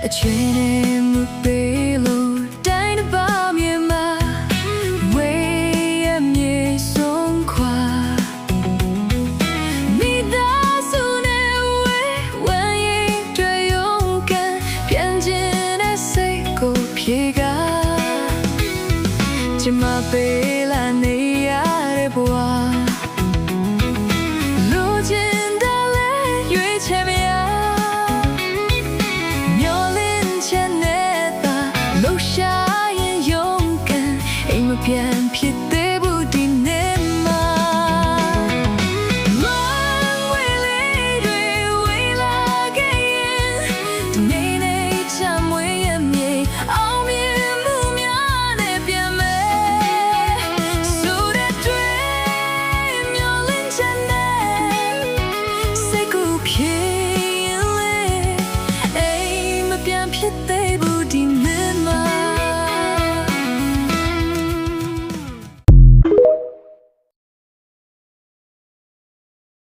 အချွေနဲ့မပေးလို့တိုင်းတစ်ပါးမြေမှာဝေးရမြေဆုံးခွာမိသားစုနဲ့ဝေးဝမ်းရင်တွေရုံးကန်ပြန်ကျင်တဲ့စိတ်ကိုဖြေကကျမပေးလာနေရတဲ့ဘဝပြန်ဖြစ်သေးဘူးဒီနေ့မှာမောင်ဝေးလေးတွေဝေးလာခဲ့ရင်ဒီနေ့နဲ့ချမ်းမွေးရမြေအောင်မြင်မှုများနဲ့ပြန်မယ်ဆိုတဲ့တွေ့မျောလင်းချင်တဲ့စိတ်ကူးပြေ